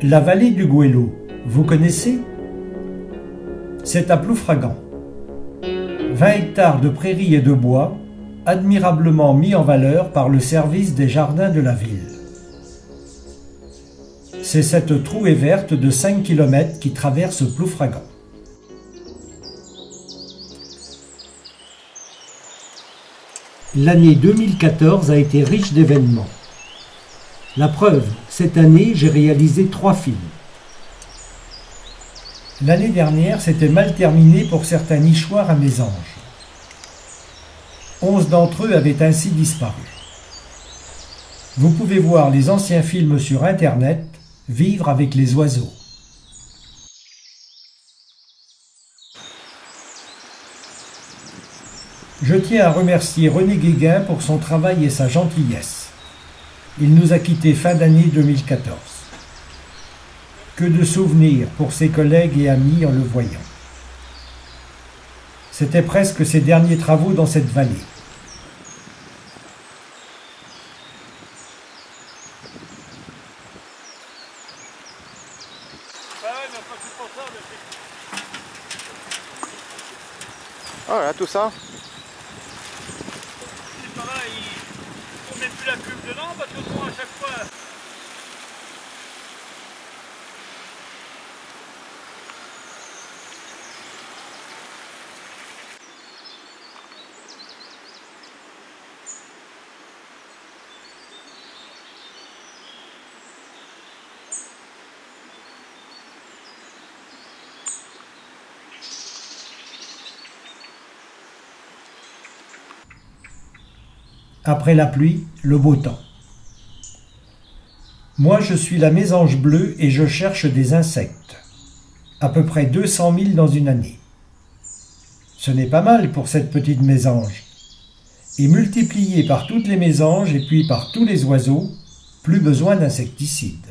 La vallée du Goëlo, vous connaissez? C'est à Ploufragan. 20 hectares de prairies et de bois, admirablement mis en valeur par le service des jardins de la ville. C'est cette trouée verte de 5 km qui traverse Ploufragan. L'année 2014 a été riche d'événements. La preuve, cette année, j'ai réalisé 3 films. L'année dernière, c'était mal terminé pour certains nichoirs à mésanges. 11 d'entre eux avaient ainsi disparu. Vous pouvez voir les anciens films sur Internet, Vivre avec les oiseaux. Je tiens à remercier René Guéguin pour son travail et sa gentillesse. Il nous a quittés fin d'année 2014. Que de souvenirs pour ses collègues et amis en le voyant. C'était presque ses derniers travaux dans cette vallée. Oh là, tout ça. C'est pareil, on met plus la cuve dedans parce que moi à chaque fois. Après la pluie, le beau temps. Moi, je suis la mésange bleue et je cherche des insectes. À peu près 200 000 dans une année. Ce n'est pas mal pour cette petite mésange. Et multiplié par toutes les mésanges et puis par tous les oiseaux, plus besoin d'insecticides.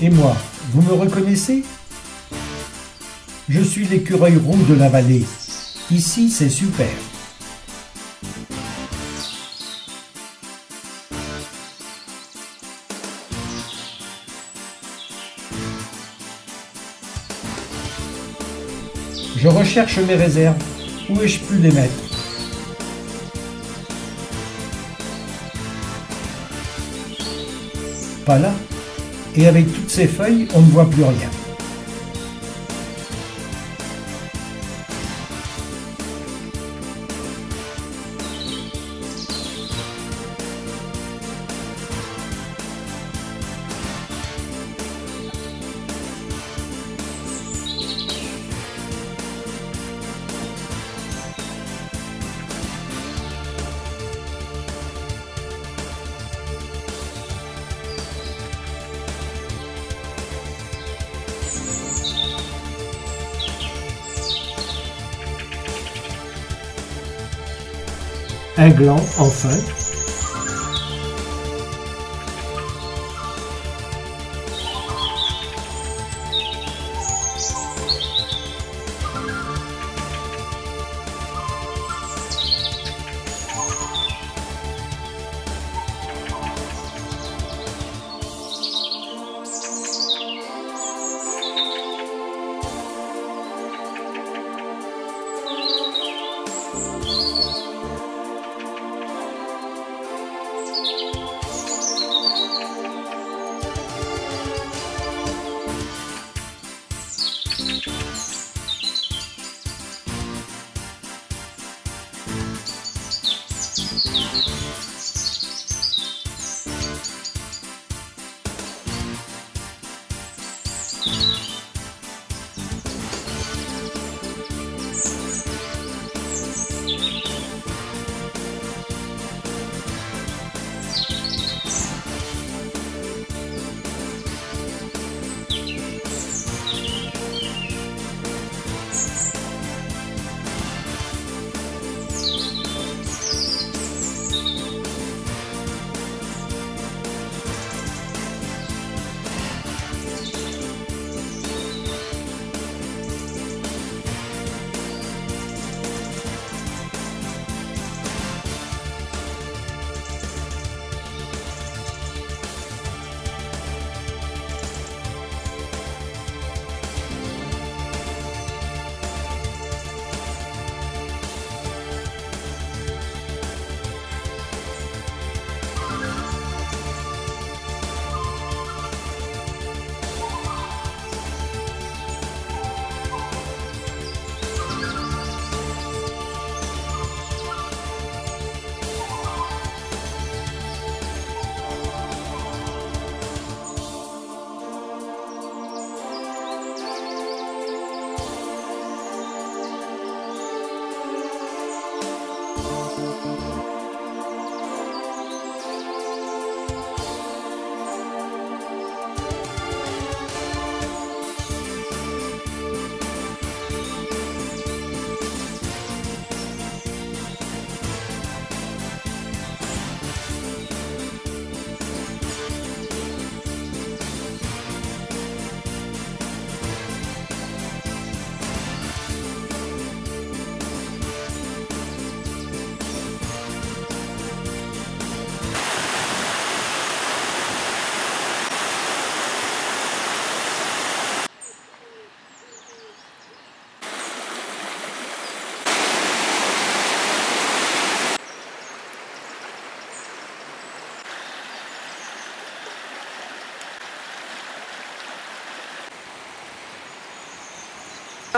Et moi, vous me reconnaissez? Je suis l'écureuil roux de la vallée. Ici, c'est super. Je recherche mes réserves. Où ai-je pu les mettre? Pas là. Et avec toutes ces feuilles, on ne voit plus rien. Un gland, enfin.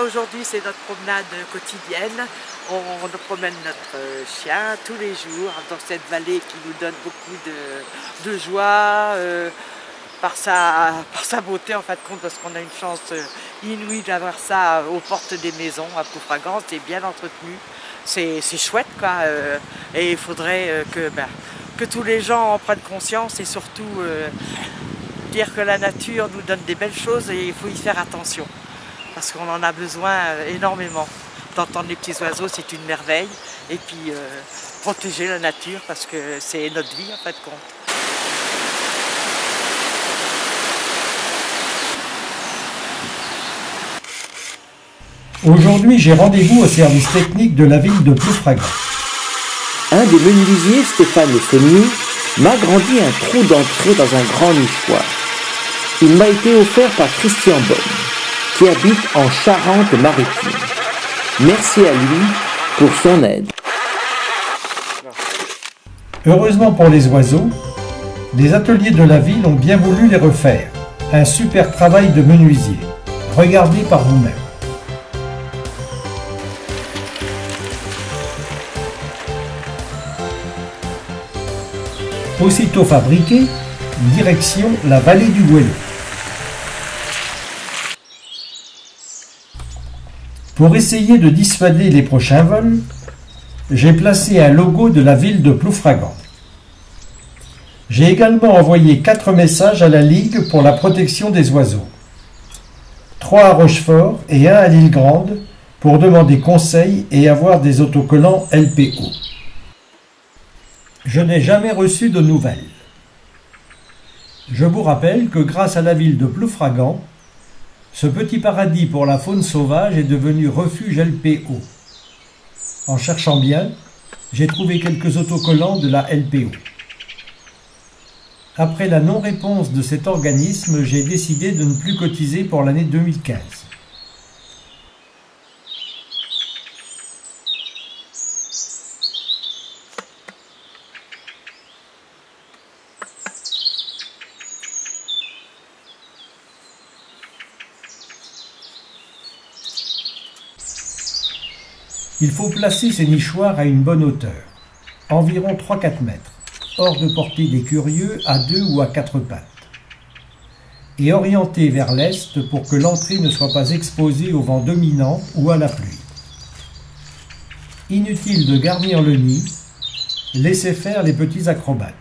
Aujourd'hui, c'est notre promenade quotidienne. On promène notre chien tous les jours dans cette vallée qui nous donne beaucoup de joie par sa beauté en fin de compte, parce qu'on a une chance inouïe d'avoir ça aux portes des maisons à Ploufragan. C'est bien entretenu, c'est chouette quoi. Et il faudrait que tous les gens en prennent conscience et surtout dire que la nature nous donne des belles choses et il faut y faire attention. Parce qu'on en a besoin énormément. D'entendre les petits oiseaux, c'est une merveille. Et puis, protéger la nature, parce que c'est notre vie, en fin de compte. Aujourd'hui, j'ai rendez-vous au service technique de la ville de Ploufragan. Un des menuisiers, Stéphane Saunier, m'a agrandi un trou d'entrée dans un grand nichoir. Il m'a été offert par Christian Bonne, qui habite en Charente-Maritime. Merci à lui pour son aide. Heureusement pour les oiseaux, les ateliers de la ville ont bien voulu les refaire. Un super travail de menuisier. Regardez par vous-même. Aussitôt fabriqué, direction la vallée du Goëlo. Pour essayer de dissuader les prochains vols, j'ai placé un logo de la ville de Ploufragan. J'ai également envoyé 4 messages à la Ligue pour la protection des oiseaux. 3 à Rochefort et 1 à l'Île Grande pour demander conseil et avoir des autocollants LPO. Je n'ai jamais reçu de nouvelles. Je vous rappelle que grâce à la ville de Ploufragan, ce petit paradis pour la faune sauvage est devenu refuge LPO. En cherchant bien, j'ai trouvé quelques autocollants de la LPO. Après la non-réponse de cet organisme, j'ai décidé de ne plus cotiser pour l'année 2015. Il faut placer ces nichoirs à une bonne hauteur, environ 3-4 mètres, hors de portée des curieux à 2 ou à 4 pattes, et orientés vers l'est pour que l'entrée ne soit pas exposée au vent dominant ou à la pluie. Inutile de garnir le nid, laissez faire les petits acrobates.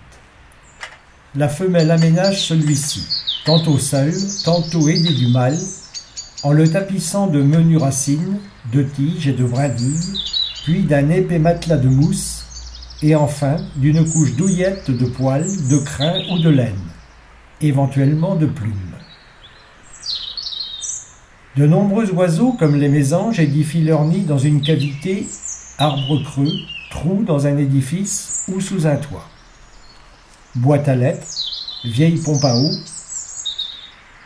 La femelle aménage celui-ci, tantôt seule, tantôt aidée du mâle, en le tapissant de menues racines, de tiges et de brindilles, puis d'un épais matelas de mousse, et enfin d'une couche douillette de poils, de crin ou de laine, éventuellement de plumes. De nombreux oiseaux, comme les mésanges, édifient leur nid dans une cavité, arbre creux, trou dans un édifice ou sous un toit. Boîte à lettres, vieille pompe à eau.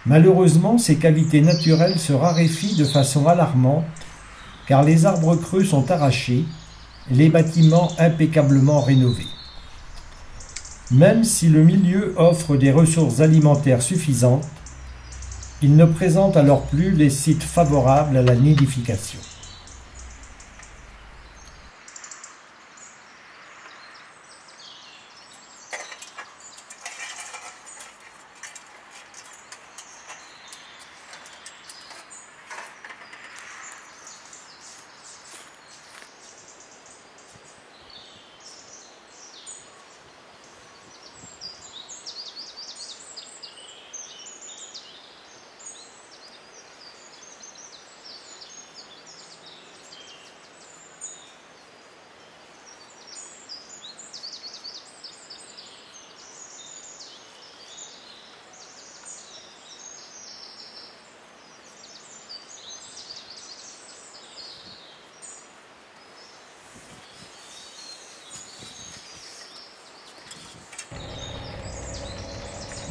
Malheureusement, ces cavités naturelles se raréfient de façon alarmante, car les arbres creux sont arrachés, les bâtiments impeccablement rénovés. Même si le milieu offre des ressources alimentaires suffisantes, il ne présente alors plus les sites favorables à la nidification.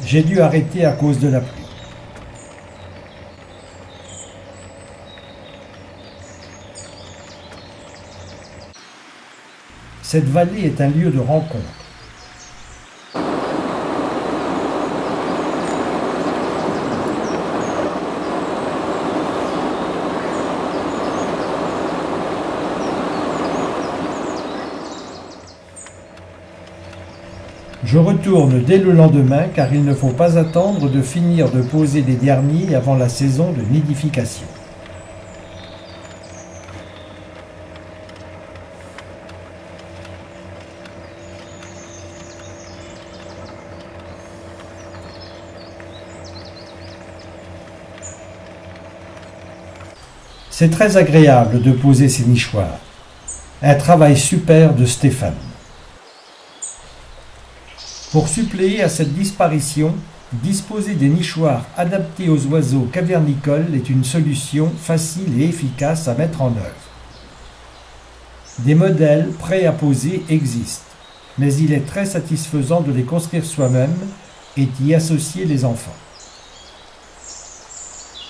J'ai dû arrêter à cause de la pluie. Cette vallée est un lieu de rencontre. Je retourne dès le lendemain car il ne faut pas attendre de finir de poser les derniers avant la saison de nidification. C'est très agréable de poser ces nichoirs. Un travail super de Stéphane. Pour suppléer à cette disparition, disposer des nichoirs adaptés aux oiseaux cavernicoles est une solution facile et efficace à mettre en œuvre. Des modèles prêts à poser existent, mais il est très satisfaisant de les construire soi-même et d'y associer les enfants.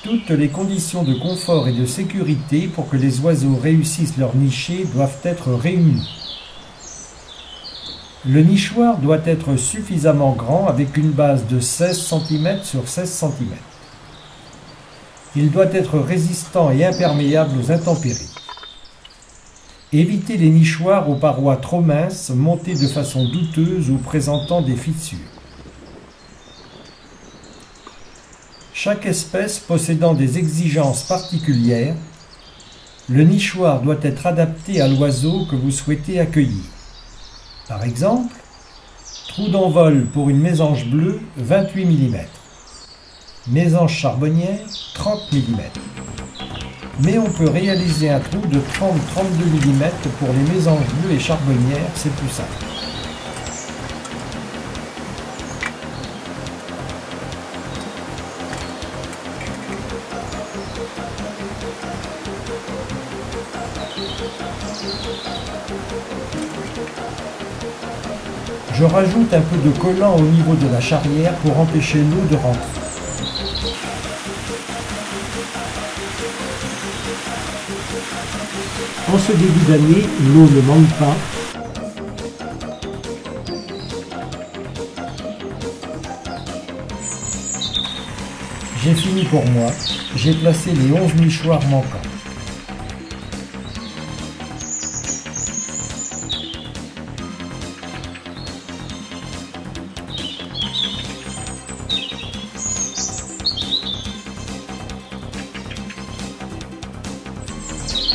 Toutes les conditions de confort et de sécurité pour que les oiseaux réussissent leur nichée doivent être réunies. Le nichoir doit être suffisamment grand avec une base de 16 cm sur 16 cm. Il doit être résistant et imperméable aux intempéries. Évitez les nichoirs aux parois trop minces, montées de façon douteuse ou présentant des fissures. Chaque espèce possédant des exigences particulières, le nichoir doit être adapté à l'oiseau que vous souhaitez accueillir. Par exemple, trou d'envol pour une mésange bleue, 28 mm. Mésange charbonnière, 30 mm. Mais on peut réaliser un trou de 30-32 mm pour les mésanges bleues et charbonnières, c'est plus simple. Je rajoute un peu de collant au niveau de la charrière pour empêcher l'eau de rentrer. En ce début d'année, l'eau ne manque pas. J'ai fini pour moi. J'ai placé les 11 nichoirs manquants.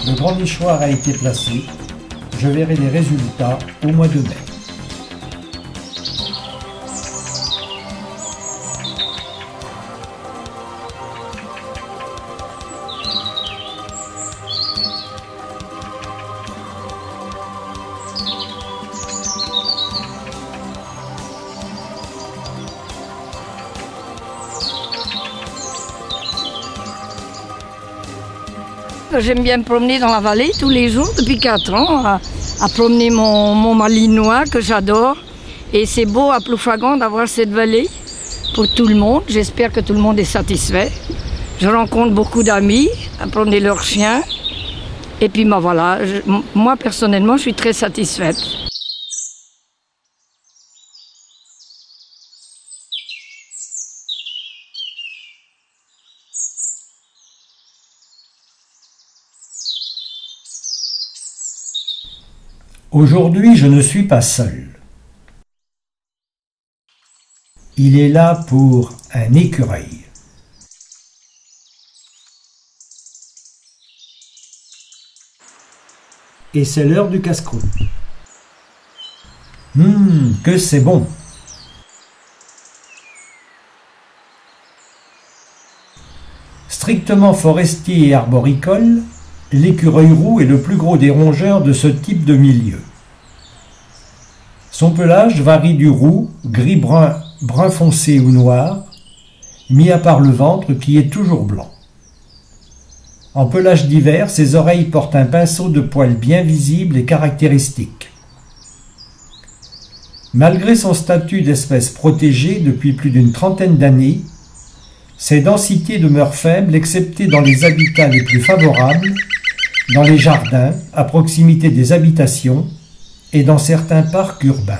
Le grand nichoir a été placé. Je verrai les résultats au mois de mai. J'aime bien me promener dans la vallée tous les jours depuis 4 ans, à promener mon malinois que j'adore. Et c'est beau à Ploufragan d'avoir cette vallée pour tout le monde. J'espère que tout le monde est satisfait. Je rencontre beaucoup d'amis à promener leurs chiens. Et puis ben voilà, moi personnellement, je suis très satisfaite. Aujourd'hui, je ne suis pas seul. Il est là pour un écureuil. Et c'est l'heure du casse-croûte. Que c'est bon! Strictement forestier et arboricole, l'écureuil roux est le plus gros des rongeurs de ce type de milieu. Son pelage varie du roux, gris-brun, brun foncé ou noir, mis à part le ventre qui est toujours blanc. En pelage d'hiver, ses oreilles portent un pinceau de poils bien visible et caractéristique. Malgré son statut d'espèce protégée depuis plus d'une trentaine d'années, ses densités demeurent faibles excepté dans les habitats les plus favorables, dans les jardins, à proximité des habitations et dans certains parcs urbains.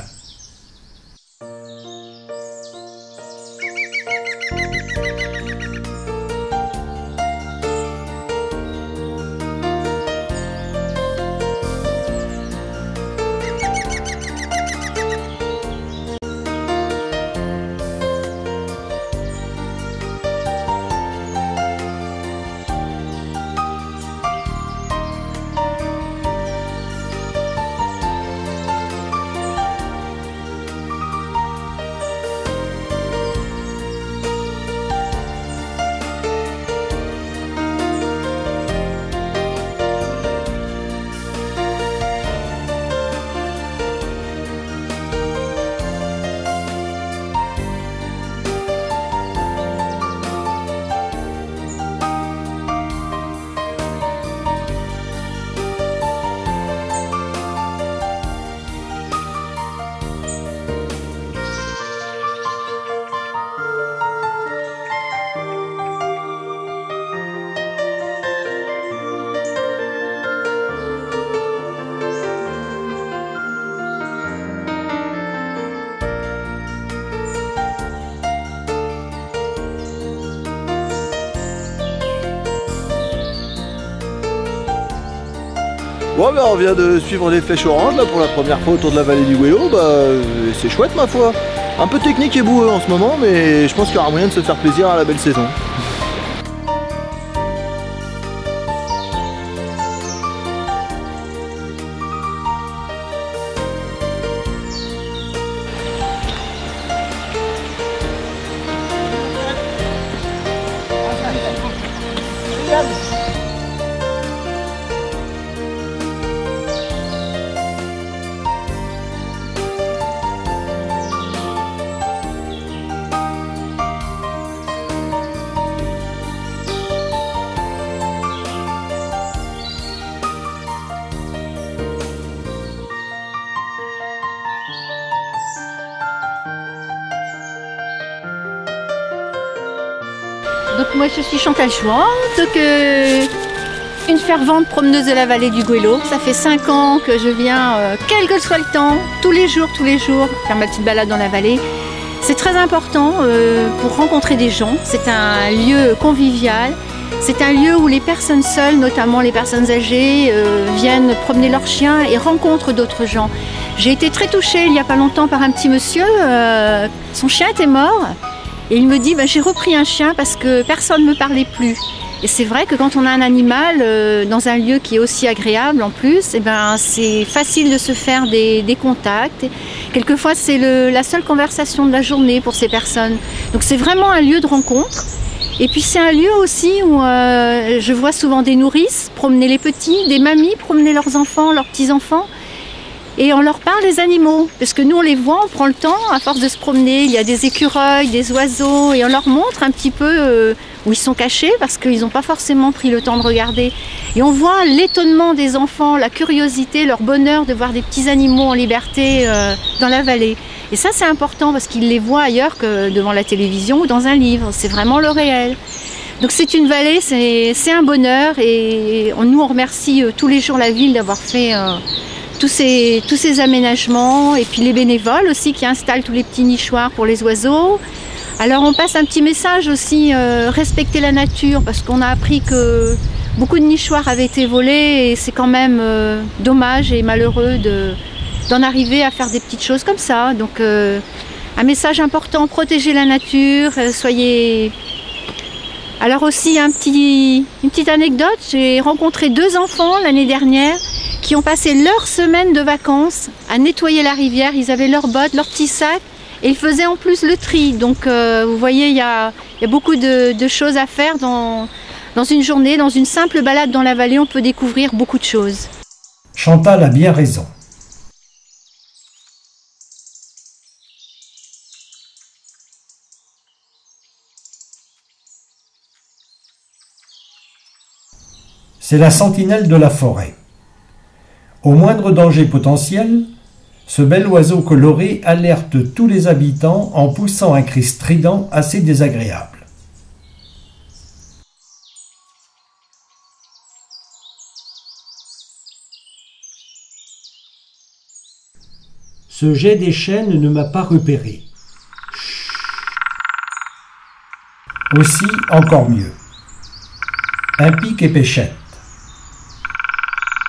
Bon ben on vient de suivre les flèches oranges là pour la première fois autour de la vallée du Gouello, c'est chouette ma foi. Un peu technique et boueux en ce moment, mais je pense qu'il y aura moyen de se faire plaisir à la belle saison. Donc moi je suis Chantal Chouan, une fervente promeneuse de la vallée du Gouello. Ça fait 5 ans que je viens, quel que soit le temps, tous les jours, faire ma petite balade dans la vallée. C'est très important pour rencontrer des gens. C'est un lieu convivial. C'est un lieu où les personnes seules, notamment les personnes âgées, viennent promener leurs chiens et rencontrent d'autres gens. J'ai été très touchée il n'y a pas longtemps par un petit monsieur. Son chien était mort. Et il me dit, j'ai repris un chien parce que personne ne me parlait plus. Et c'est vrai que quand on a un animal dans un lieu qui est aussi agréable en plus, c'est facile de se faire des contacts. Quelquefois, c'est la seule conversation de la journée pour ces personnes. Donc c'est vraiment un lieu de rencontre. Et puis c'est un lieu aussi où je vois souvent des nourrices promener les petits, des mamies promener leurs enfants, leurs petits-enfants. Et on leur parle des animaux, parce que nous on les voit, on prend le temps, à force de se promener, il y a des écureuils, des oiseaux, et on leur montre un petit peu où ils sont cachés, parce qu'ils n'ont pas forcément pris le temps de regarder. Et on voit l'étonnement des enfants, la curiosité, leur bonheur de voir des petits animaux en liberté dans la vallée. Et ça c'est important, parce qu'ils les voient ailleurs que devant la télévision ou dans un livre, c'est vraiment le réel. Donc c'est une vallée, c'est un bonheur, et nous on remercie tous les jours la ville d'avoir fait tous ces aménagements, et puis les bénévoles aussi qui installent tous les petits nichoirs pour les oiseaux. Alors on passe un petit message aussi, respecter la nature, parce qu'on a appris que beaucoup de nichoirs avaient été volés et c'est quand même dommage et malheureux d'en arriver à faire des petites choses comme ça. Donc un message important, protéger la nature, soyez... Alors aussi une petite anecdote, j'ai rencontré 2 enfants l'année dernière qui ont passé leur semaine de vacances à nettoyer la rivière. Ils avaient leurs bottes, leurs petits sacs et ils faisaient en plus le tri. Donc vous voyez, il y a beaucoup de choses à faire dans une journée. Dans une simple balade dans la vallée, on peut découvrir beaucoup de choses. Chantal a bien raison. C'est la sentinelle de la forêt. Au moindre danger potentiel, ce bel oiseau coloré alerte tous les habitants en poussant un cri strident assez désagréable. Ce jet des chênes ne m'a pas repéré. Aussi, encore mieux. Un pic épéchette.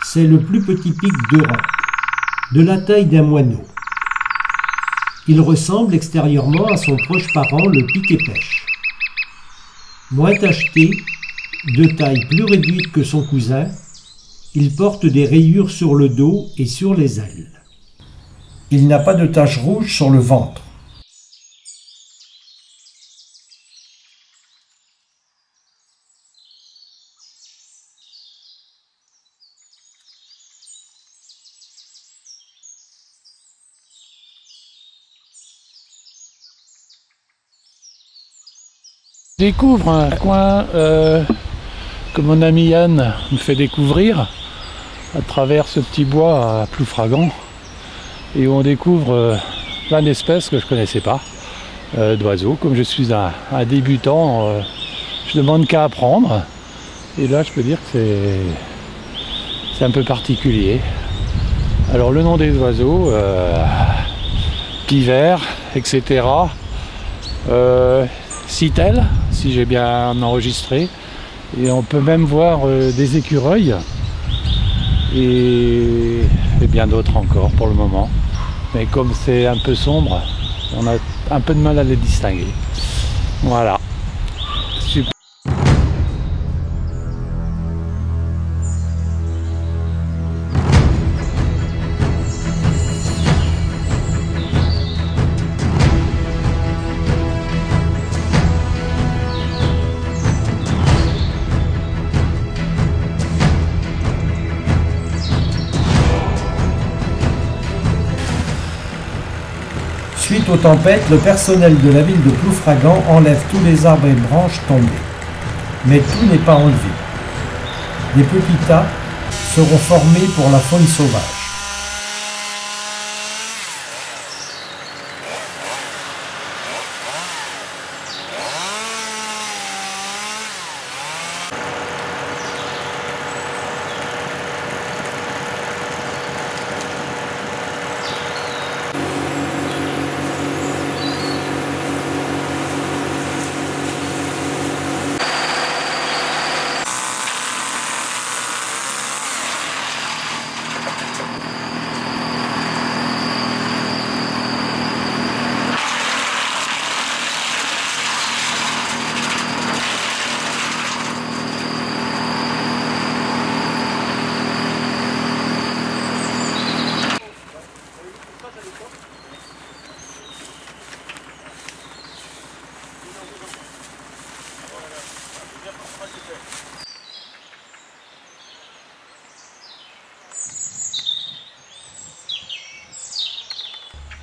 C'est le plus petit pic d'Europe, de la taille d'un moineau. Il ressemble extérieurement à son proche parent, le pic épêche. Moins tacheté, de taille plus réduite que son cousin, il porte des rayures sur le dos et sur les ailes. Il n'a pas de tache rouge sur le ventre. Je découvre un coin que mon ami Yann me fait découvrir à travers ce petit bois à Ploufragan, et où on découvre plein d'espèces que je ne connaissais pas, d'oiseaux. Comme je suis un débutant, je demande qu'à apprendre, et là je peux dire que c'est un peu particulier. Alors le nom des oiseaux, pivert, etc. Citel, si j'ai bien enregistré, et on peut même voir des écureuils, et bien d'autres encore pour le moment. Mais comme c'est un peu sombre, on a un peu de mal à les distinguer. Voilà. Super. Suite aux tempêtes, le personnel de la ville de Ploufragan enlève tous les arbres et branches tombés. Mais tout n'est pas enlevé. Des petits tas seront formés pour la faune sauvage.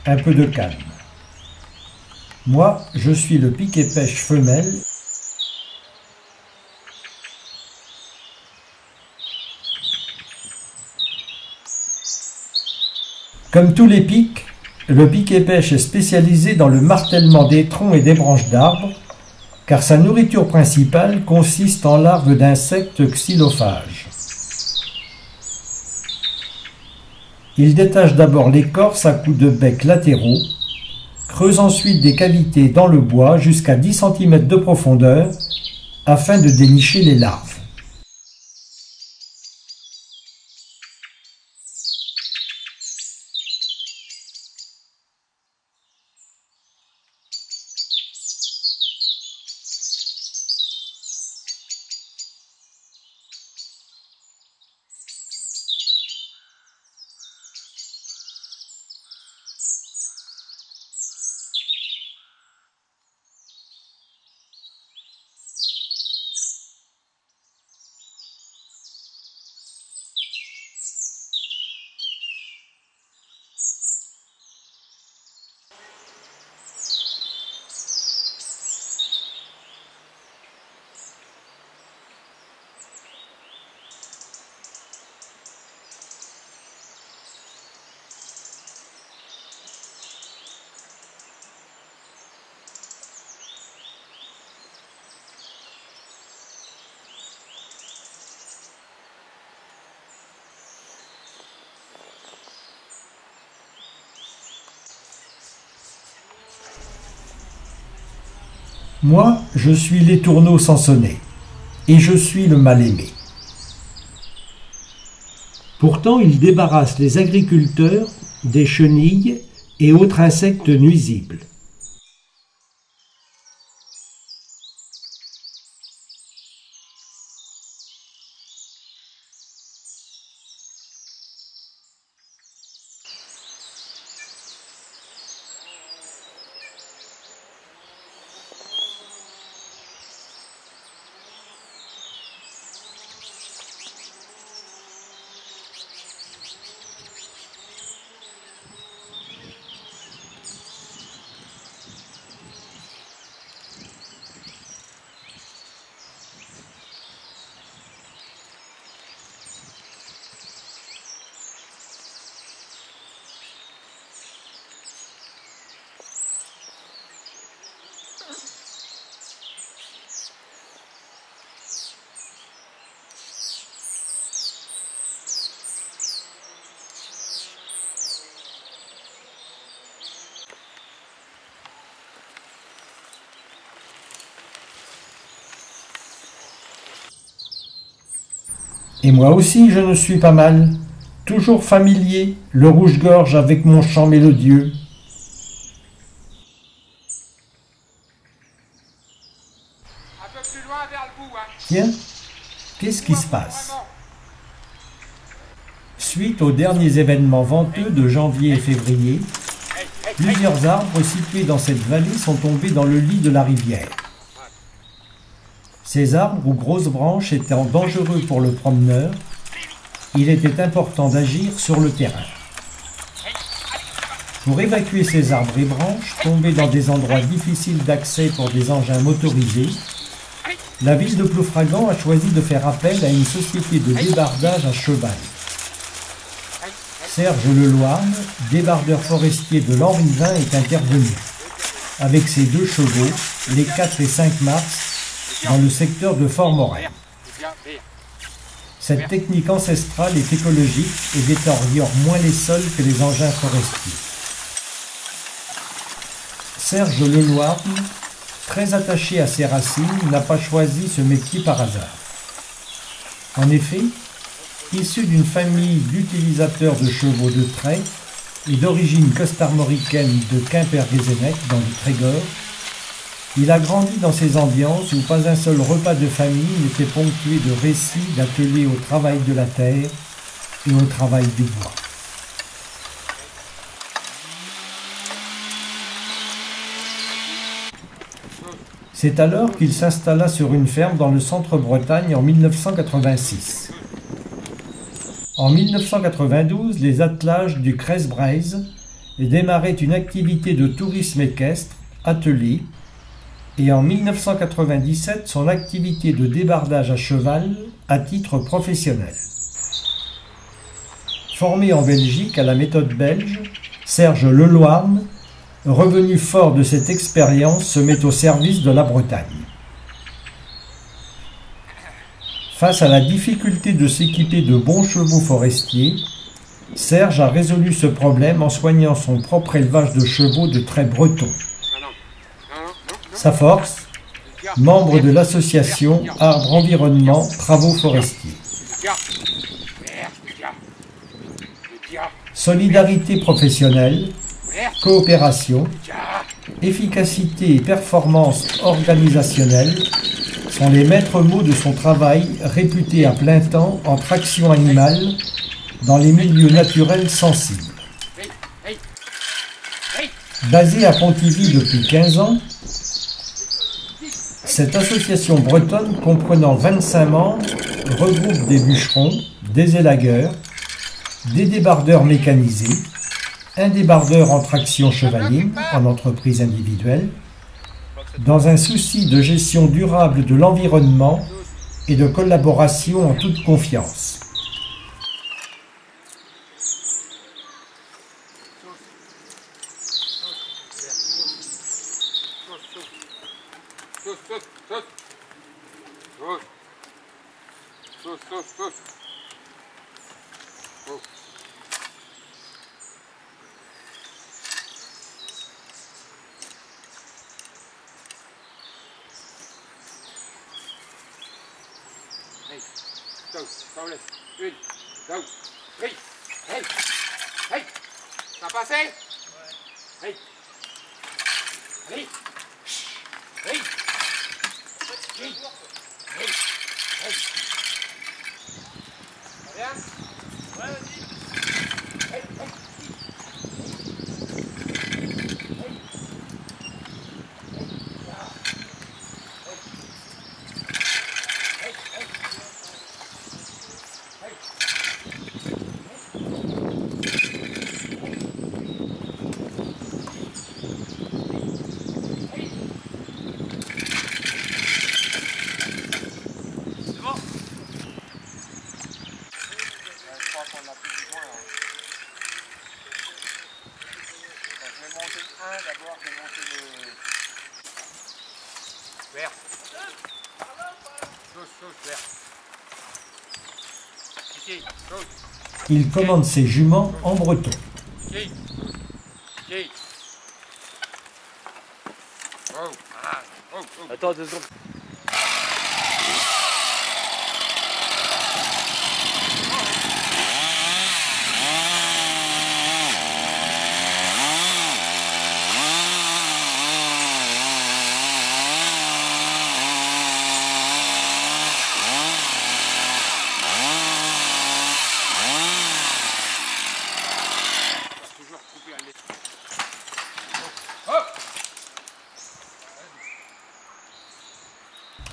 Un peu de calme. Moi, je suis le piquet-pêche femelle. Comme tous les pics, le piquet-pêche est spécialisé dans le martèlement des troncs et des branches d'arbres, car sa nourriture principale consiste en larves d'insectes xylophages. Il détache d'abord l'écorce à coups de bec latéraux, creuse ensuite des cavités dans le bois jusqu'à 10 cm de profondeur afin de dénicher les larves. Moi, je suis l'étourneau sansonnet, et je suis le mal-aimé. Pourtant, il débarrasse les agriculteurs des chenilles et autres insectes nuisibles. Et moi aussi, je ne suis pas mal. Toujours familier, le rouge-gorge avec mon chant mélodieux. Un peu plus loin vers le bout, hein. Tiens, qu'est-ce qui se passe? Suite aux derniers événements venteux de janvier et février, plusieurs arbres situés dans cette vallée sont tombés dans le lit de la rivière. Ces arbres aux grosses branches étant dangereux pour le promeneur, il était important d'agir sur le terrain. Pour évacuer ces arbres et branches tombés dans des endroits difficiles d'accès pour des engins motorisés, la ville de Ploufragan a choisi de faire appel à une société de débardage à cheval. Serge Leloirne, débardeur forestier de Lanrivain, est intervenu, avec ses 2 chevaux, les 4 et 5 mars, dans le secteur de Fort-Morel. Cette technique ancestrale est écologique et détériore moins les sols que les engins forestiers. Serge Leloirne, très attaché à ses racines, n'a pas choisi ce métier par hasard. En effet, issu d'une famille d'utilisateurs de chevaux de trait et d'origine costarmoricaine de Quimper-Guézennec dans le Trégor, il a grandi dans ces ambiances où pas un seul repas de famille n'était ponctué de récits d'ateliers au travail de la terre et au travail du bois. C'est alors qu'il s'installa sur une ferme dans le centre-Bretagne en 1986. En 1992, les attelages du Crest-Braise démarraient une activité de tourisme équestre, atelier, et en 1997, son activité de débardage à cheval à titre professionnel. Formé en Belgique à la méthode belge, Serge Leloirne, revenu fort de cette expérience, se met au service de la Bretagne. Face à la difficulté de s'équiper de bons chevaux forestiers, Serge a résolu ce problème en soignant son propre élevage de chevaux de trait breton. Sa force, membre de l'association Arbre Environnement Travaux Forestiers. Solidarité professionnelle, coopération, efficacité et performance organisationnelle sont les maîtres mots de son travail réputé à plein temps en traction animale dans les milieux naturels sensibles. Basée à Pontivy depuis 15 ans, cette association bretonne comprenant 25 membres regroupe des bûcherons, des élagueurs, des débardeurs mécanisés, un débardeur en traction chevaline en entreprise individuelle, dans un souci de gestion durable de l'environnement et de collaboration en toute confiance. Ça a passé? Hey. Allez. Hey. Hey. Hey. Hey. Ça vient? Ouais, vas-y. Hey. Hey. Il commande ses juments en breton. Attends 2 secondes.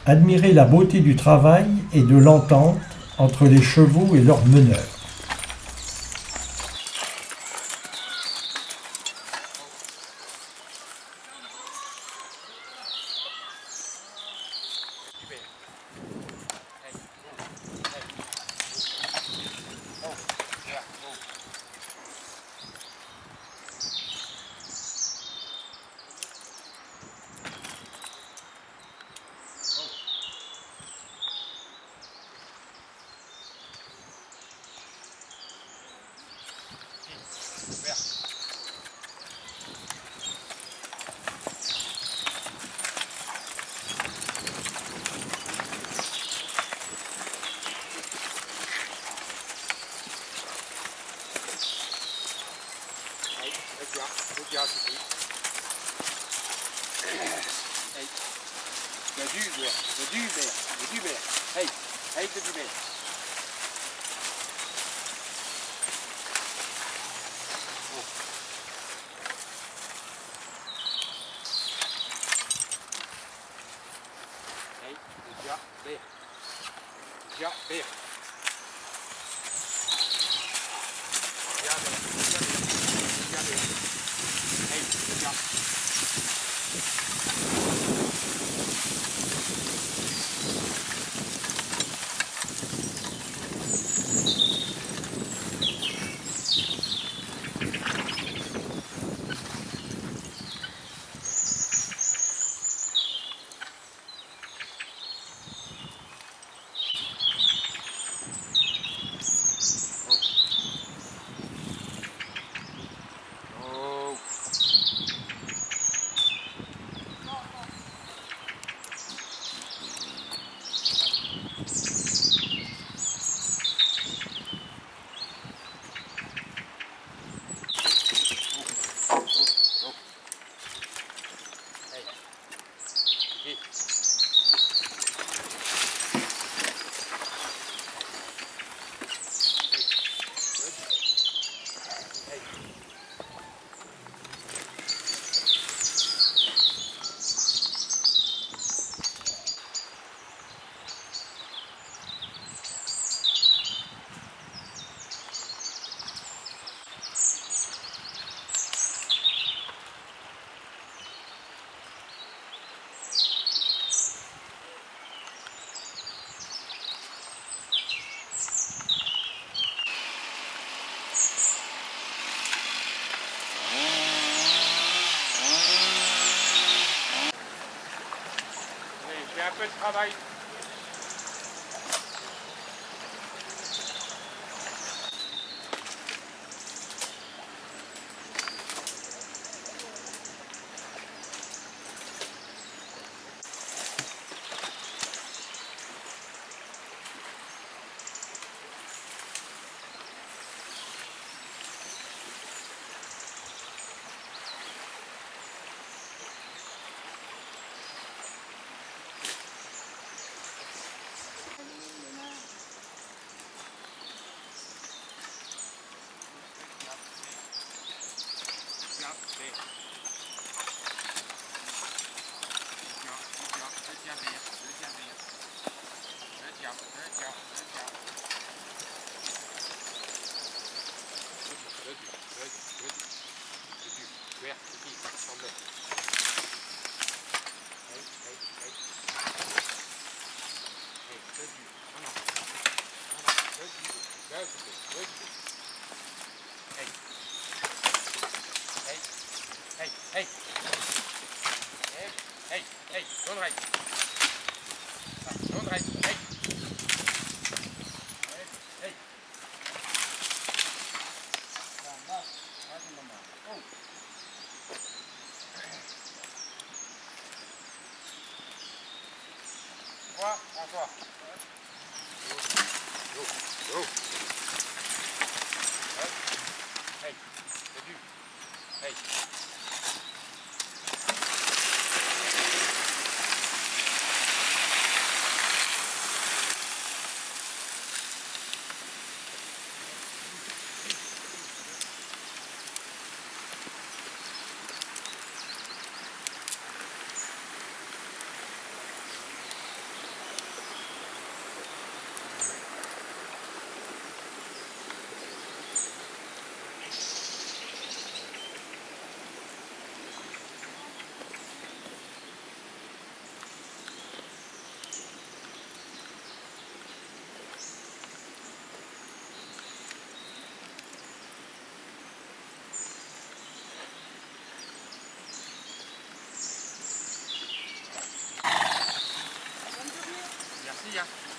Admirez la beauté du travail et de l'entente entre les chevaux et leurs meneurs. Un peu de travail. Hey, don't right. Don't right. Hey. Hey. Oh. Quoi, François? Go. Go. Hey. C'est du. Hey. tiens.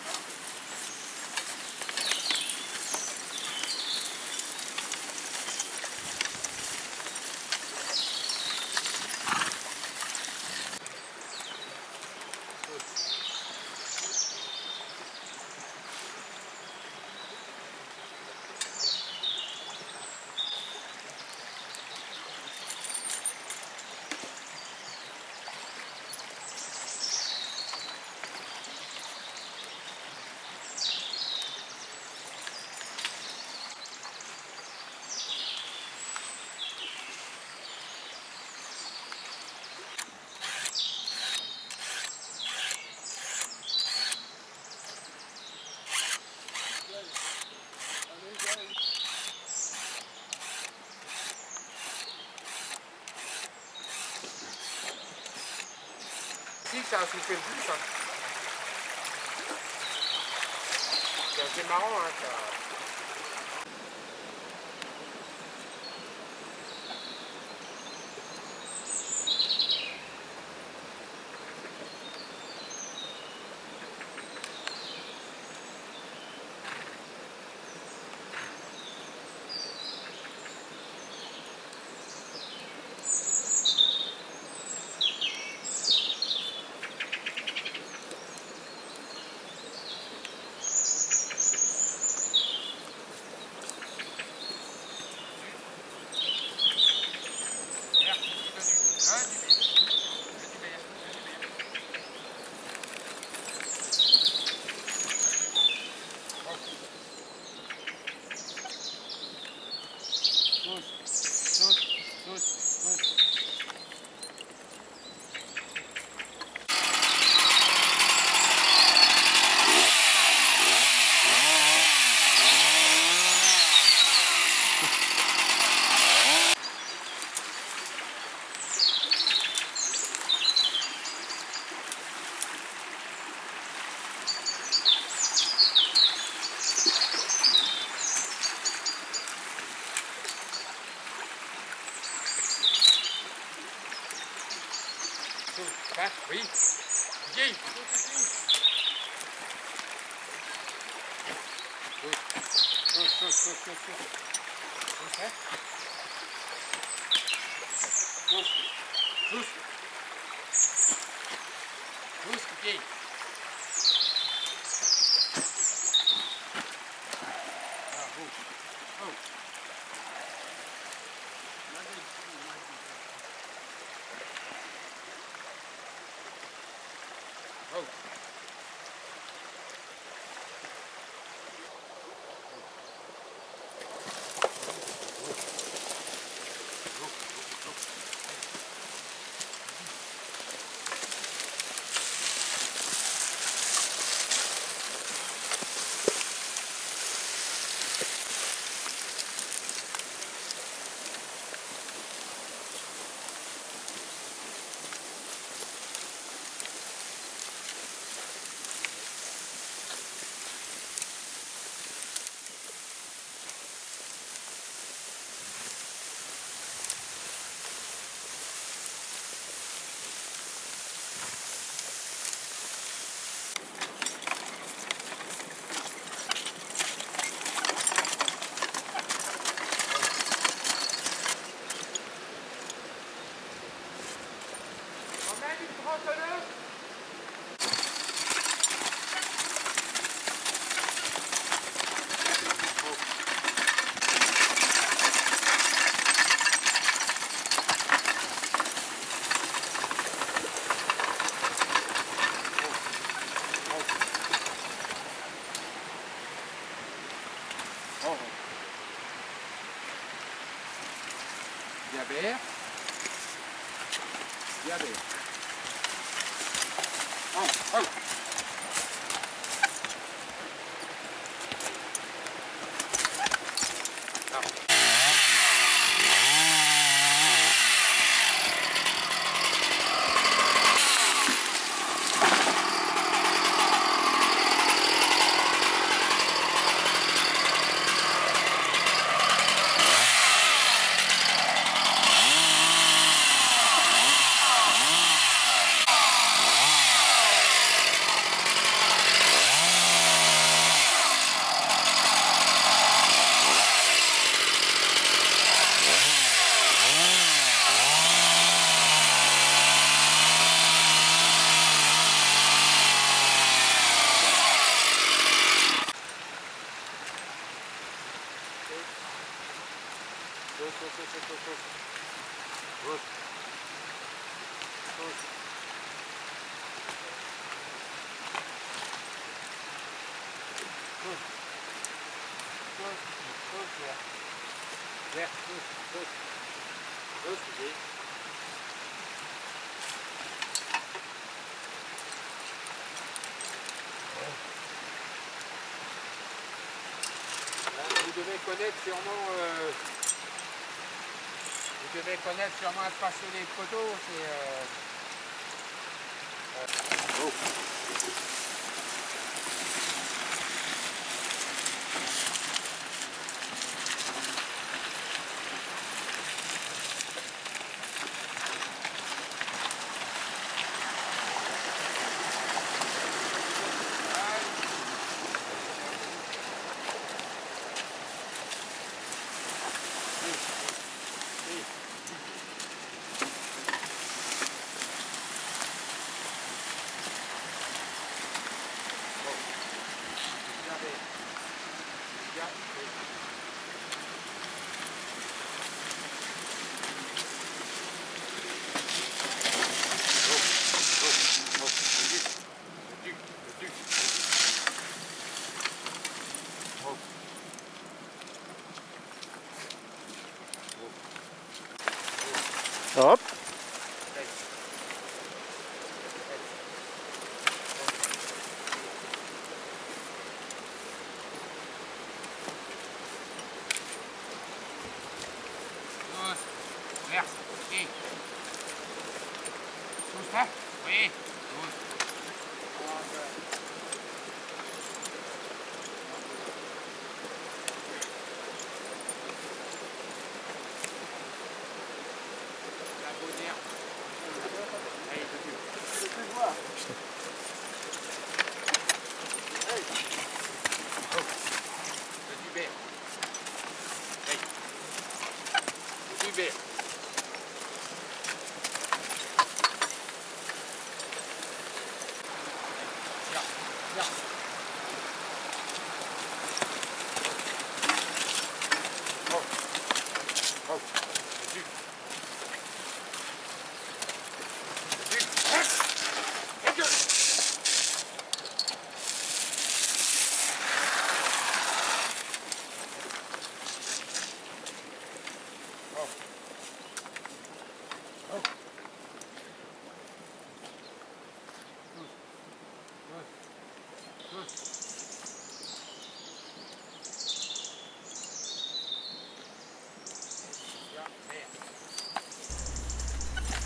Si, ça a soufflé le plus. Hein. C'est assez marrant. Hein, ça... Oui. Viens. Diabère. Diabère. Oh, oh. Vous devez connaître sûrement un passionné de photo, c'est Hop. Merci. Tout ça? Oui.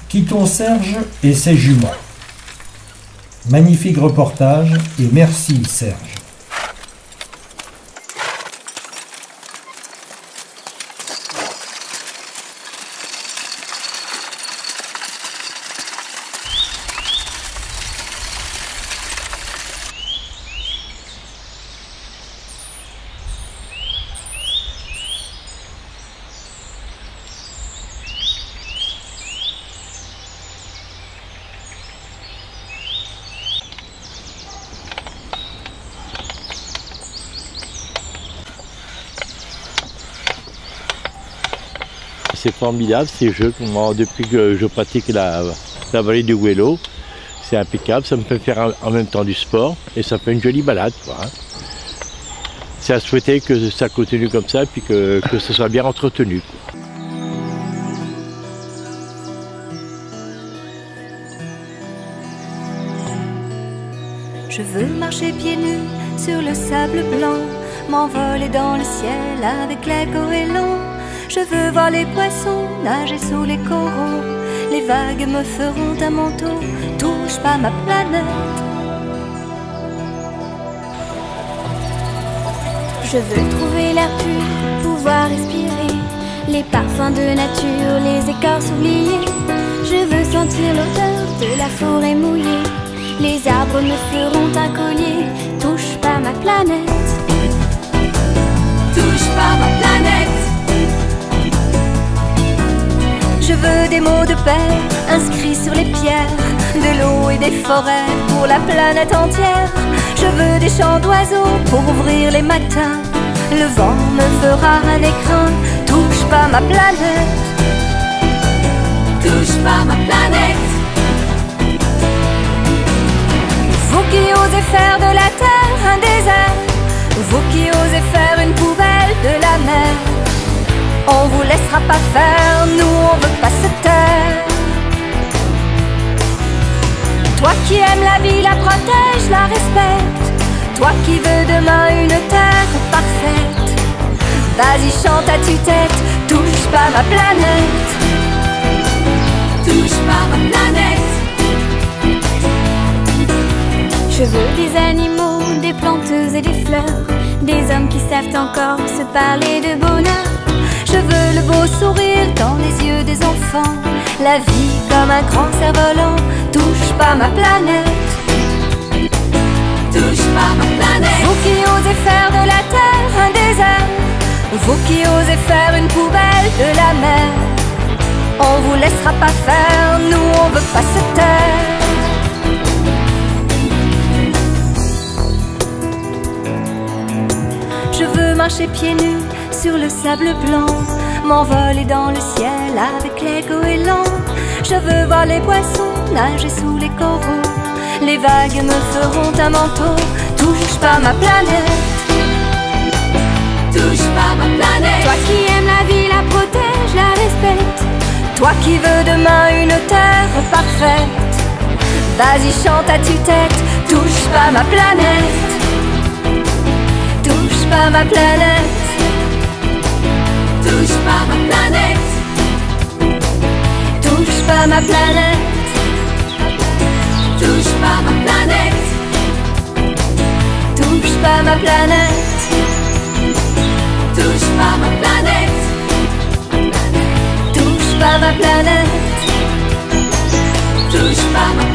Quittons Serge et ses juments. Magnifique reportage et merci Serge. C'est formidable ces jeux, moi, depuis que je pratique la vallée du Gouello. C'est impeccable, ça me fait faire en même temps du sport et ça fait une jolie balade, quoi, hein. C'est à souhaiter que ça continue comme ça et puis que ce soit bien entretenu, quoi. Je veux marcher pieds nus sur le sable blanc, m'envoler dans le ciel avec les goélands. Je veux voir les poissons nager sous les coraux. Les vagues me feront un manteau, touche pas ma planète. Je veux trouver l'air pur, pouvoir respirer les parfums de nature, les écorces oubliées. Je veux sentir l'odeur de la forêt mouillée. Les arbres me feront un collier, touche pas ma planète. Touche pas ma planète. Je veux des mots de paix inscrits sur les pierres, de l'eau et des forêts pour la planète entière. Je veux des chants d'oiseaux pour ouvrir les matins. Le vent me fera un écrin, touche pas ma planète. Touche pas ma planète. Vous qui osez faire de la terre un désert, vous qui osez faire une poubelle de la mer, On vous laissera pas faire, nous on veut pas se taire. Toi qui aimes la vie, la protège, la respecte. Toi qui veux demain une terre parfaite. Vas-y chante à tue-tête, touche pas ma planète. Touche pas ma planète. Je veux des animaux, des planteuses et des fleurs, des hommes qui savent encore se parler de bonheur. Je veux le beau sourire dans les yeux des enfants, la vie comme un grand cerf-volant. Touche pas ma planète. Touche pas ma planète. Vous qui osez faire de la terre un désert, vous qui osez faire une poubelle de la mer, on vous laissera pas faire, nous on veut pas se taire. Je veux marcher pieds nus sur le sable blanc, m'envoler dans le ciel avec les goélands. Je veux voir les poissons nager sous les coraux, les vagues me feront un manteau. Touche pas ma planète. Touche pas ma planète. Toi qui aimes la vie, la protège, la respecte. Toi qui veux demain une terre parfaite. Vas-y chante à tue-tête, touche pas ma planète. Touche pas ma planète. Touche pas ma planète. Touche pas ma planète. Touche pas ma planète. Touche pas ma planète. Touche pas ma planète. Touche pas ma planète. Touche pas ma planète.